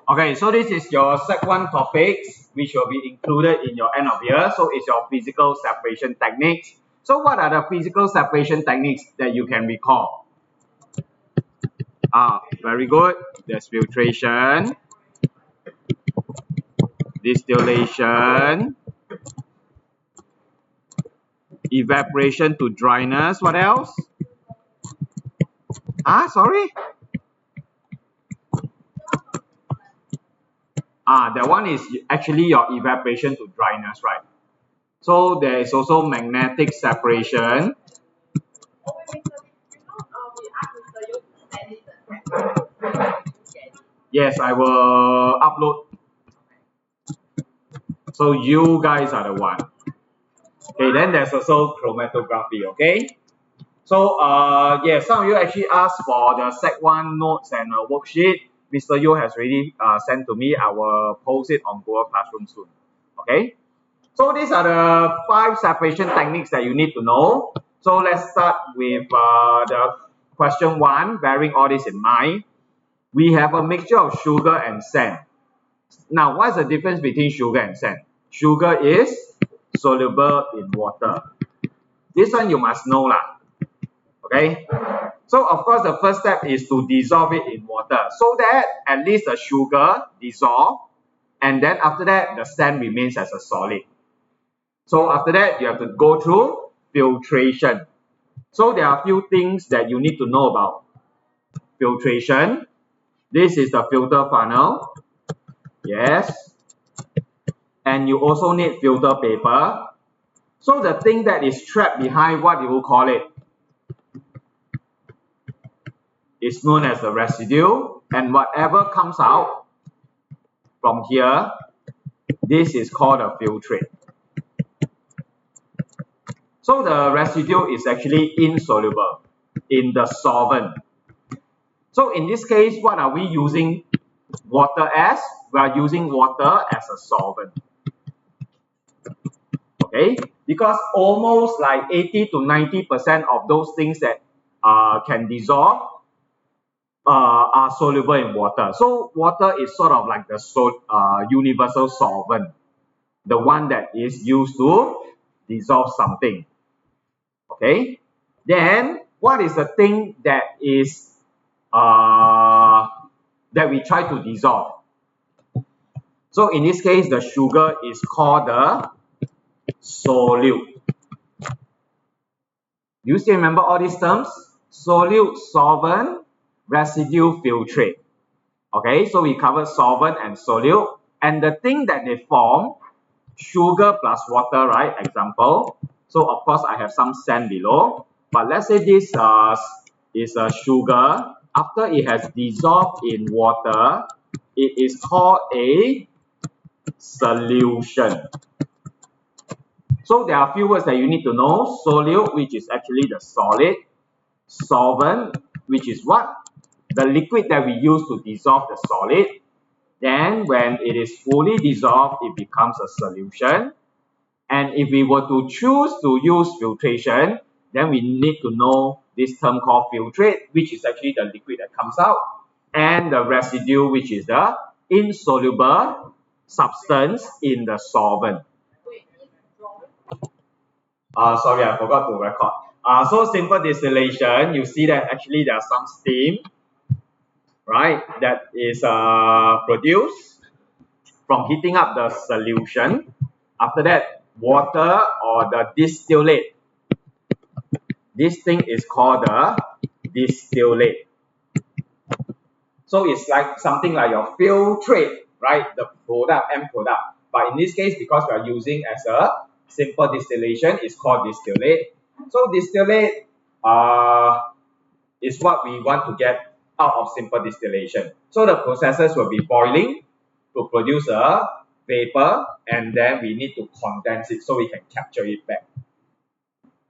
Okay, so this is your Sec 1 topics, which will be included in your end of year. So it's your physical separation techniques. So what are the physical separation techniques that you can recall? Very good. There's filtration, distillation, evaporation to dryness. What else? Sorry. That one is actually your evaporation to dryness, right? So there is also magnetic separation. Yes, I will upload. So you guys are the one. Okay, then there's also chromatography, okay? So, some of you actually asked for the Sec 1 notes and worksheet. Mr. Yu has already sent to me. I will post it on Google Classroom soon, okay? So these are the 5 separation techniques that you need to know. So let's start with the question 1, bearing all this in mind. We have a mixture of sugar and sand. Now, what's the difference between sugar and sand? Sugar is soluble in water. This one you must know lah. Okay. So of course the first step is to dissolve it in water so that at least the sugar dissolve, and then after that the sand remains as a solid. So after that you have to go through filtration. So there are a few things that you need to know about filtration. This is the filter funnel. Yes. And you also need filter paper. So the thing that is trapped behind, what you will call it, is known as the residue, and whatever comes out from here, this is called a filtrate. So the residue is actually insoluble in the solvent. So in this case, what are we using water as? We are using water as a solvent. Okay, because almost like 80 to 90% of those things that can dissolve are soluble in water. So water is sort of like the universal solvent, the one that is used to dissolve something. Okay, then what is the thing that is that we try to dissolve? So in this case, the sugar is called the solute. Do you still remember all these terms? Solute, solvent, residue, filtrate. Okay, so we covered solvent and solute, and the thing that they form, sugar plus water, right? Example. So of course I have some sand below, but let's say this is a sugar. After it has dissolved in water, it is called a solution. So there are a few words that you need to know. Solute, which is actually the solid. Solvent, which is what? The liquid that we use to dissolve the solid. Then when it is fully dissolved, it becomes a solution. And if we were to choose to use filtration, then we need to know this term called filtrate, which is actually the liquid that comes out, and the residue, which is the insoluble substance in the solvent. Sorry, I forgot to record. So simple distillation, you see that actually there are some steam, right, that is produced from heating up the solution. After that, water or the distillate. This thing is called the distillate. So it's like something like your filtrate, right? The product, end product. But in this case, because we are using as a simple distillation, it's called distillate. So distillate is what we want to get out of simple distillation. So the processes will be boiling to produce a vapor, and then we need to condense it so we can capture it back.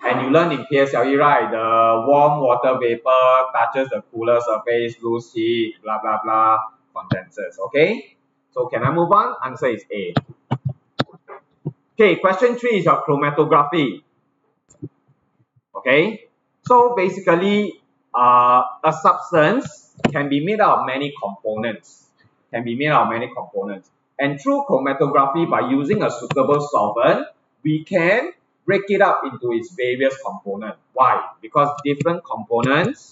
And you learn in PSLE, right? The warm water vapor touches the cooler surface, lose heat, blah, blah, blah, condenses, okay? So can I move on? Answer is A. Okay, question 3 is your chromatography. Okay, so basically, a substance can be made out of many components. can be made out of many components. And through chromatography, by using a suitable solvent, we can break it up into its various components. Why? Because different components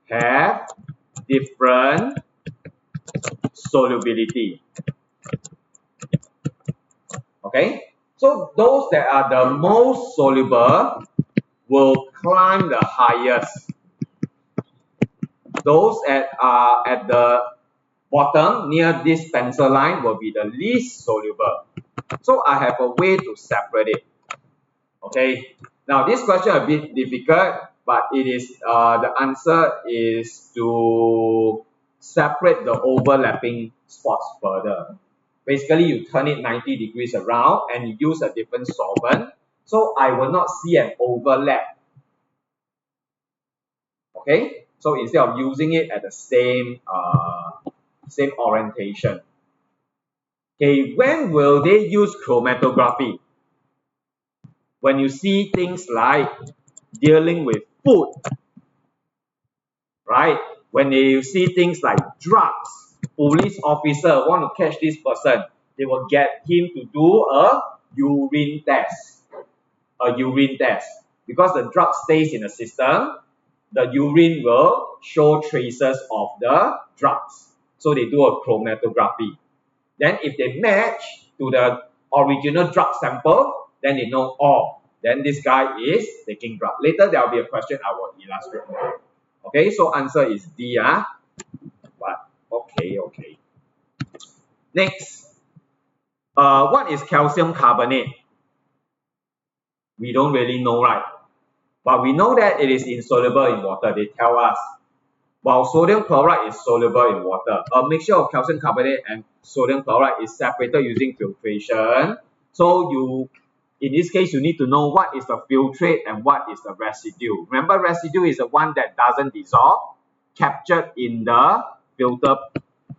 have different solubility. Okay? So those that are the most soluble will climb the highest. Those that are at the bottom near this pencil line will be the least soluble. So I have a way to separate it. Okay. Now this question a bit difficult, but it is the answer is to separate the overlapping spots further. Basically, you turn it 90 degrees around and you use a different solvent, so I will not see an overlap. Okay. So instead of using it at the same orientation. Okay, when will they use chromatography? When you see things like dealing with food, right? When you see things like drugs, police officer want to catch this person, they will get him to do a urine test. Because the drug stays in the system, the urine will show traces of the drugs. So they do a chromatography. Then if they match to the original drug sample, then they know, oh, then this guy is taking drug. Later there will be a question I will illustrate more. Okay, so answer is D. But okay. Next, what is calcium carbonate? We don't really know, right? But we know that it is insoluble in water. They tell us. While sodium chloride is soluble in water, a mixture of calcium carbonate and sodium chloride is separated using filtration. So in this case, you need to know what is the filtrate and what is the residue. Remember, residue is the one that doesn't dissolve, captured in the filter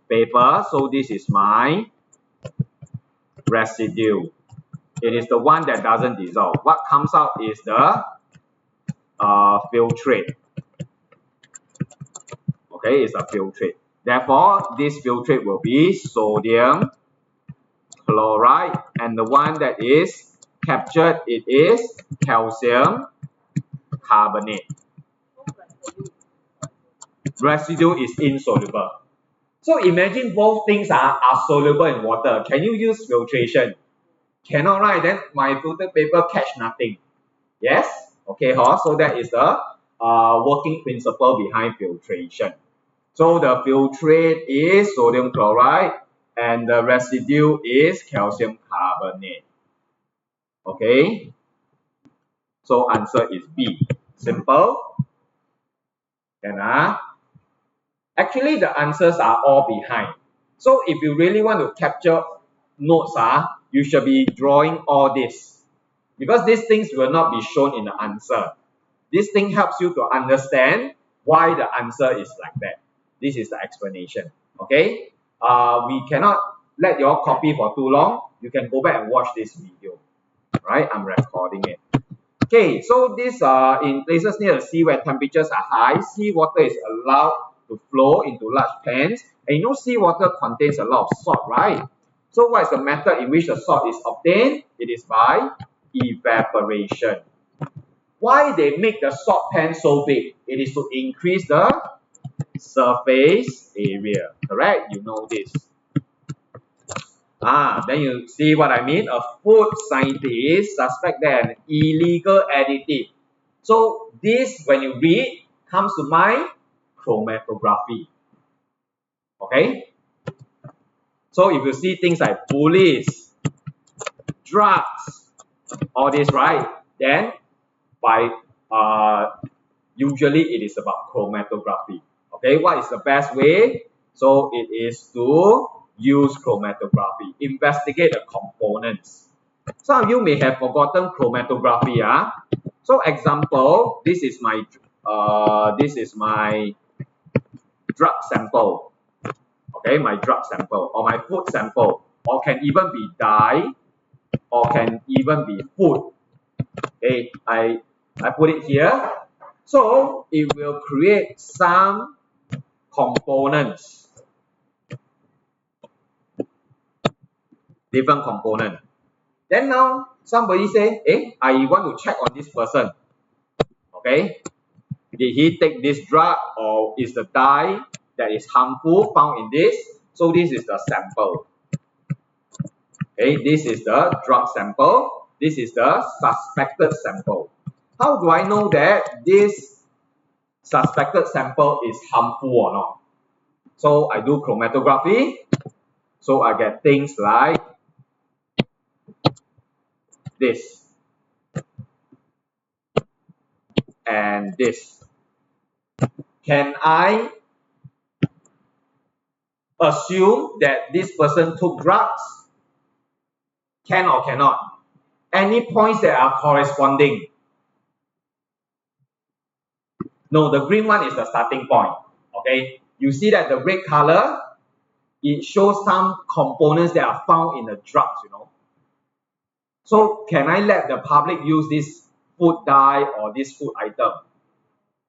paper. So this is my residue. It is the one that doesn't dissolve. What comes out is the filtrate. Okay, it's a filtrate. Therefore, this filtrate will be sodium chloride, and the one that is captured, it is calcium carbonate. Residue is insoluble. So imagine both things are soluble in water. Can you use filtration? Cannot, right? Then my filter paper catch nothing. Yes? Okay, so that is the working principle behind filtration. So the filtrate is sodium chloride and the residue is calcium carbonate. Okay. So answer is B. Simple. Actually, the answers are all behind. So if you really want to capture notes, you should be drawing all this. Because these things will not be shown in the answer. This thing helps you to understand why the answer is like that. This is the explanation. Okay. We cannot let you all copy for too long. You can go back and watch this video. Right? I'm recording it. Okay. So this in places near the sea where temperatures are high, seawater is allowed to flow into large pans. And you know seawater contains a lot of salt, right? So what is the method in which the salt is obtained? It is by evaporation. Why they make the salt pan so big? It is to increase the surface area. Correct? You know this. Then you see what I mean? A food scientist suspect that an illegal additive. So this, when you read, comes to mind chromatography. Okay? So if you see things like police, drugs, all this, right? Then by usually it is about chromatography. Okay, what is the best way? So it is to use chromatography. Investigate the components. Some of you may have forgotten chromatography. So example, this is my drug sample. Okay, my drug sample or my food sample, or can even be dye, or can even be food. Okay, I put it here. So it will create some components, different component. Then now somebody say, I want to check on this person. Okay, did he take this drug or is the dye that is harmful found in this? So this is the sample. Okay, this is the drug sample. This is the suspected sample. How do I know that this suspected sample is harmful or not? So I do chromatography. So I get things like this and this. Can I assume that this person took drugs? Can or cannot? Any points that are corresponding? No, the green one is the starting point. Okay, you see that the red color, it shows some components that are found in the drugs, So can I let the public use this food dye or this food item?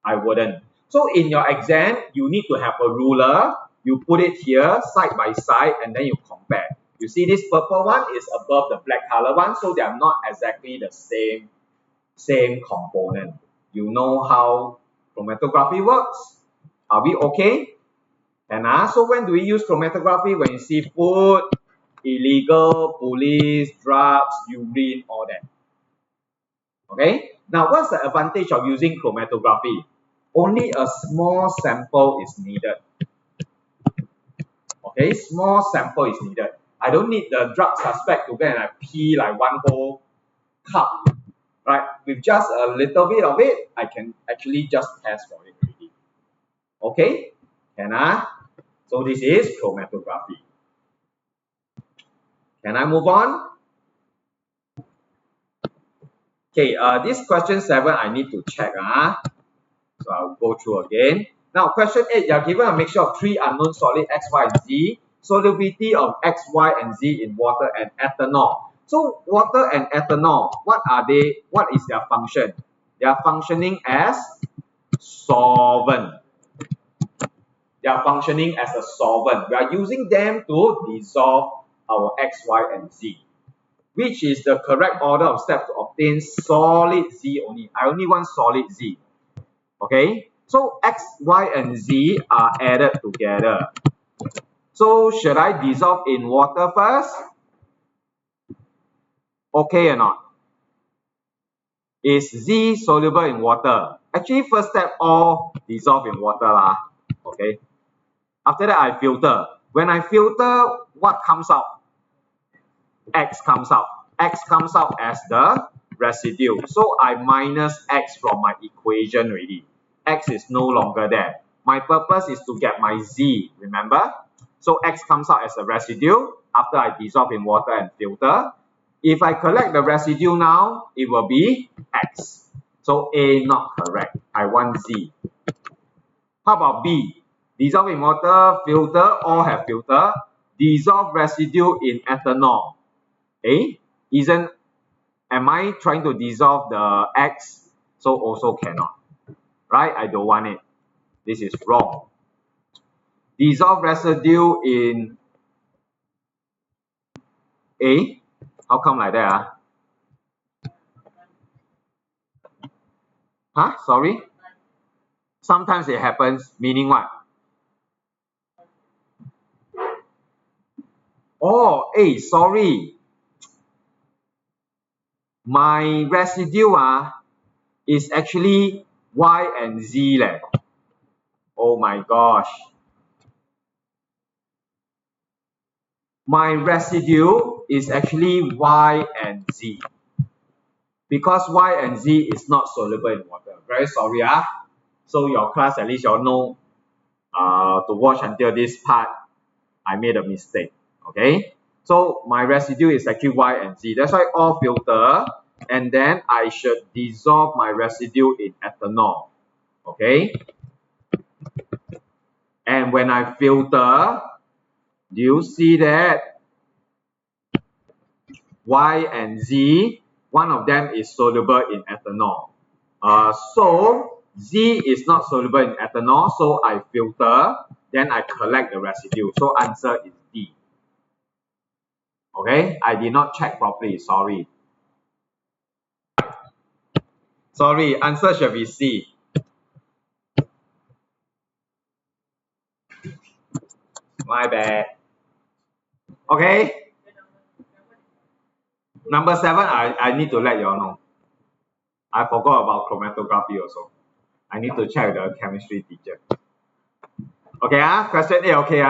I wouldn't. So in your exam, you need to have a ruler. You put it here side by side and then you compare. You see this purple one is above the black color one, so they are not exactly the same component. You know how chromatography works? Are we okay? And so when do we use chromatography? When you see food, illegal, police, drugs, urine, all that. Okay? Now, what's the advantage of using chromatography? Only a small sample is needed. Okay, small sample is needed. I don't need the drug suspect to go and pee like one whole cup. Right? With just a little bit of it, I can actually just test for it already. Okay? Can I? So this is chromatography. Can I move on? Okay, this question 7 I need to check. So I'll go through again. Now, question 8, you are given a mixture of 3 unknown solid X, Y, and Z. Solubility of X, Y, and Z in water and ethanol. So, water and ethanol, what are they? What is their function? They are functioning as solvent. They are functioning as a solvent. We are using them to dissolve our X, Y, and Z. Which is the correct order of steps to obtain solid Z only? I only want solid Z. Okay, so X, Y, and Z are added together. So should I dissolve in water first? Okay or not? Is Z soluble in water? Actually, first step, all dissolve in water lah. Okay. After that, I filter. When I filter, what comes out? X comes out. X comes out as the residue. So I minus X from my equation already. X is no longer there. My purpose is to get my Z, remember? So X comes out as a residue after I dissolve in water and filter. If I collect the residue now, it will be X. So A not correct. I want Z. How about B? Dissolve in water, filter, all have filter. Dissolve residue in ethanol. Am I trying to dissolve the X? So also cannot. Right? I don't want it. This is wrong. Dissolve residue in A. How come like that? Sorry? Sometimes it happens, meaning what? Oh, sorry. My residue is actually Y and Z leh. Oh my gosh. My residue is actually Y and Z. Because Y and Z is not soluble in water. Very sorry. So your class, at least you all know to watch until this part, I made a mistake. Okay. So my residue is actually Y and Z. That's why all filter. And then I should dissolve my residue in ethanol. Okay. And when I filter, do you see that Y and Z, one of them is soluble in ethanol. So Z is not soluble in ethanol, so I filter, then I collect the residue. So answer is D. Okay, I did not check properly, sorry. Sorry, answer should be C. My bad. Okay. Number 7, I need to let you all know. I forgot about chromatography also. I need to check the chemistry teacher. Okay, question A, okay,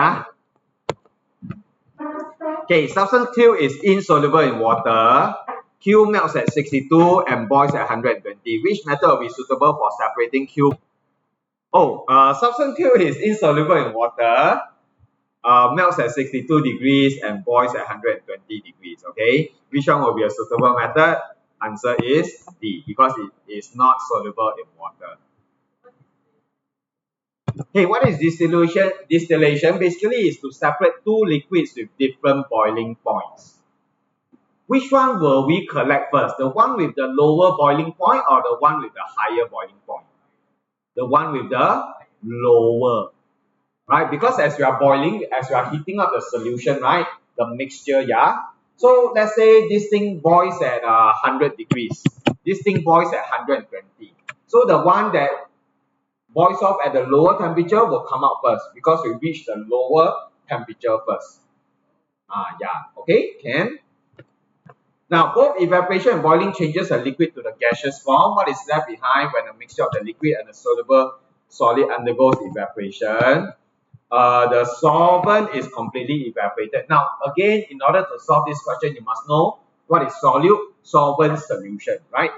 Okay, substance Q is insoluble in water. Q melts at 62 and boils at 120. Which method will be suitable for separating Q? Oh, substance Q is insoluble in water, melts at 62 degrees and boils at 120 degrees, okay? Which one will be a suitable method? Answer is D, because it is not soluble in water. Okay, what is distillation? Distillation basically is to separate two liquids with different boiling points. Which one will we collect first? The one with the lower boiling point or the one with the higher boiling point? The one with the lower, right? Because as you are boiling, as you are heating up the solution, right? The mixture, yeah. So let's say this thing boils at 100 degrees. This thing boils at 120. So the one that boils off at the lower temperature will come out first because we reach the lower temperature first. Yeah, okay, can. Now, both evaporation and boiling changes a liquid to the gaseous form. What is left behind when a mixture of the liquid and the soluble solid undergoes evaporation? The solvent is completely evaporated. Now, again, in order to solve this question, you must know what is solute, solvent, solution, right?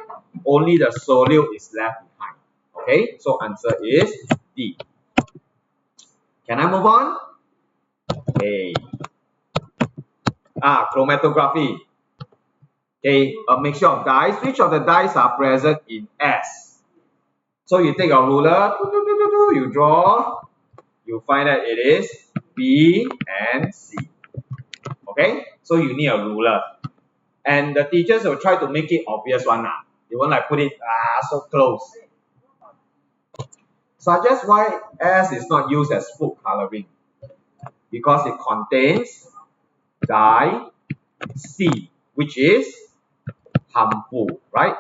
Only the solute is left behind. Okay, so answer is D. Can I move on? Okay. Chromatography. Okay, a mixture of dyes. Which of the dyes are present in S? So you take your ruler, you draw, you find that it is B and C. Okay, so you need a ruler. And the teachers will try to make it obvious one. They won't like put it so close. Suggest why S is not used as food coloring. Because it contains dye C, which is harmful, right?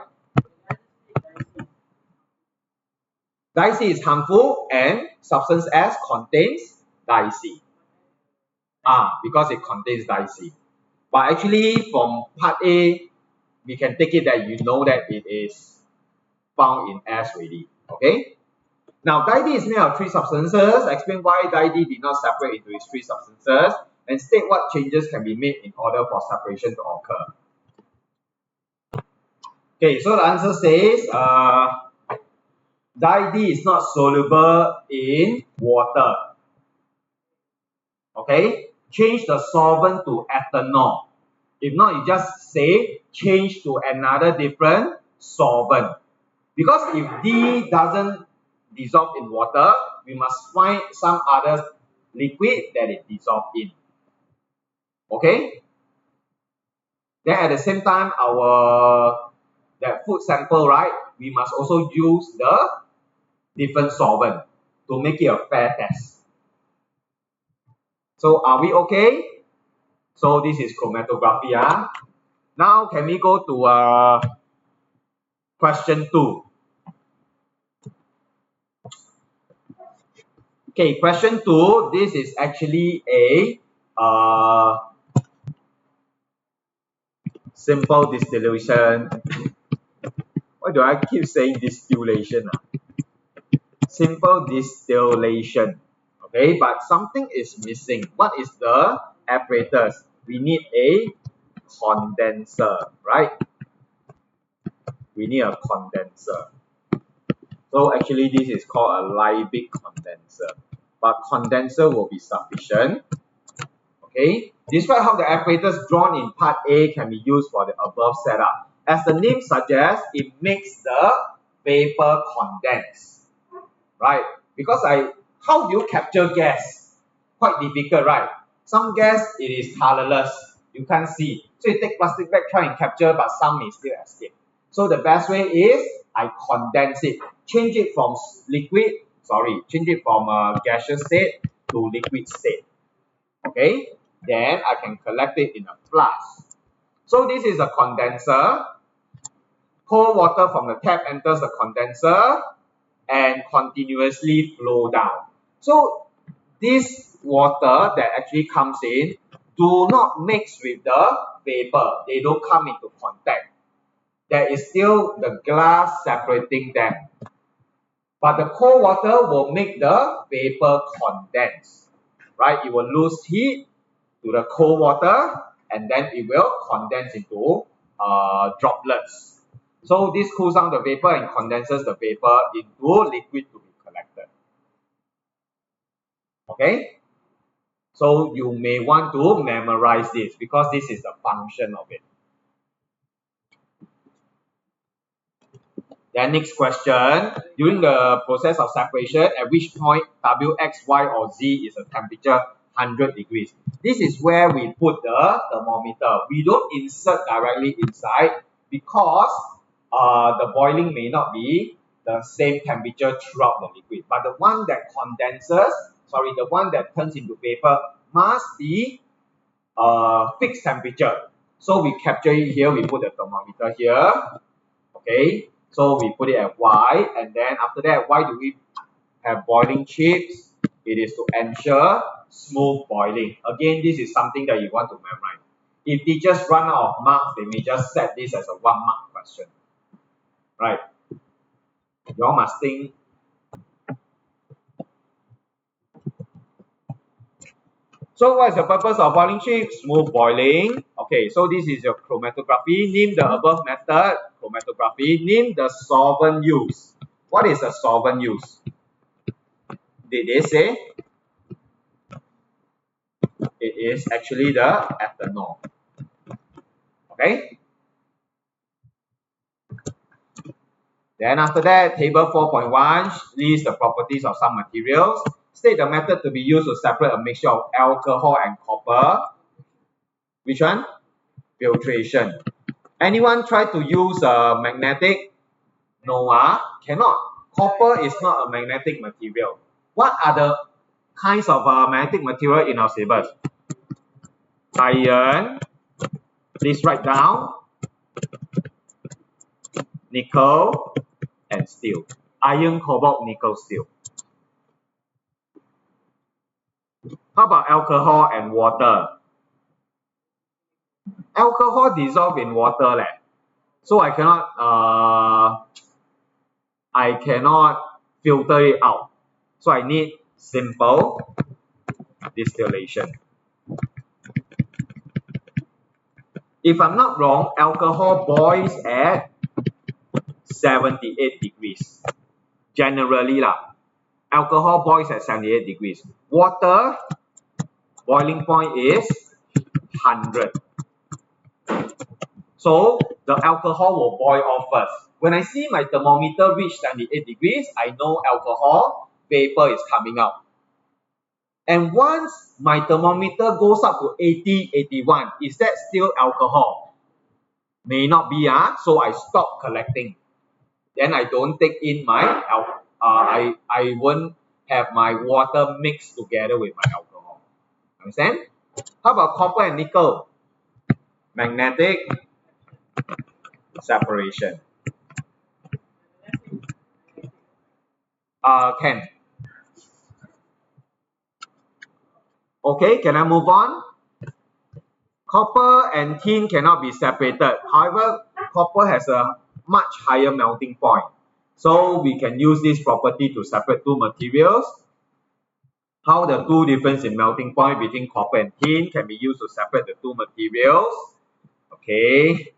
Dye C is harmful and substance S contains dye C. Because it contains dye C. But actually from part A, we can take it that you know that it is found in S already. Okay? Now, dye D is made of 3 substances. Explain why dye D did not separate into its 3 substances and state what changes can be made in order for separation to occur. Okay, so the answer says dye D is not soluble in water. Okay, change the solvent to ethanol. If not, you just say change to another different solvent. Because if D doesn't dissolve in water, we must find some other liquid that it dissolves in. Okay? Then at the same time, that food sample, right? We must also use the different solvent to make it a fair test. So are we okay? So this is chromatography. Now can we go to question 2? Okay, question 2. This is actually a simple distillation. Why do I keep saying distillation? Simple distillation. Okay, but something is missing. What is the apparatus? We need a condenser, right? We need a condenser. So actually this is called a Liebig condenser. But condenser will be sufficient. Okay, describe how the apparatus drawn in part A can be used for the above setup. As the name suggests, it makes the vapor condense, right? Because how do you capture gas? Quite difficult, right? Some gas, it is colorless. You can't see. So you take plastic bag, try and capture, but some may still escape. So the best way is I condense it. change it from gaseous state to liquid state. Okay, then I can collect it in a flask. So this is a condenser. Cold water from the tap enters the condenser and continuously flow down. So this water that actually comes in do not mix with the vapor. They don't come into contact. There is still the glass separating them. But the cold water will make the vapor condense. Right? It will lose heat to the cold water and then it will condense into droplets. So this cools down the vapor and condenses the vapor into liquid to be collected. Okay? So you may want to memorize this because this is the function of it. Then next question, during the process of separation, at which point W, X, Y or Z is a temperature 100 degrees. This is where we put the thermometer. We don't insert directly inside because the boiling may not be the same temperature throughout the liquid. But the one that the one that turns into vapor must be fixed temperature. So we capture it here, we put the thermometer here. Okay, so we put it at Y, and then after that, why do we have boiling chips? It is to ensure smooth boiling. Again, this is something that you want to memorize. If teachers run out of marks, they may just set this as a 1 mark question. Right? You all must think. So what is the purpose of boiling chips? Smooth boiling. Okay, so this is your chromatography. Name the above method, chromatography. Name the solvent used. What is the solvent used? Did they say? It is actually the ethanol. Okay. Then after that, table 4.1 lists the properties of some materials. State the method to be used to separate a mixture of alcohol and copper. Which one? Filtration. Anyone try to use a magnetic? No, cannot. Copper is not a magnetic material. What are the kinds of magnetic material in our syllabus? Iron. Please write down. Nickel and steel. Iron, cobalt, nickel, steel. How about alcohol and water? Alcohol dissolve in water, so I cannot filter it out. So I need simple distillation. If I'm not wrong, alcohol boils at 78 degrees. Generally alcohol boils at 78 degrees. Water boiling point is 100. So the alcohol will boil off first. When I see my thermometer reach 78 degrees, I know alcohol vapor is coming out. And once my thermometer goes up to 80, 81, is that still alcohol? May not be, so I stop collecting. Then I don't take in my I won't have my water mixed together with my alcohol. Understand? How about copper and nickel? Magnetic separation. Can. Okay, can I move on? Copper and tin cannot be separated. However, copper has a much higher melting point. So we can use this property to separate two materials. How the two difference in melting point between copper and tin can be used to separate the two materials. Okay.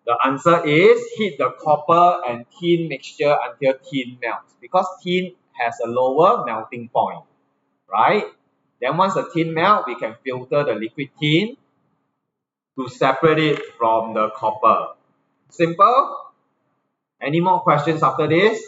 The answer is heat the copper and tin mixture until tin melts, because tin has a lower melting point, right? Then once the tin melts, we can filter the liquid tin to separate it from the copper. Simple? Any more questions after this?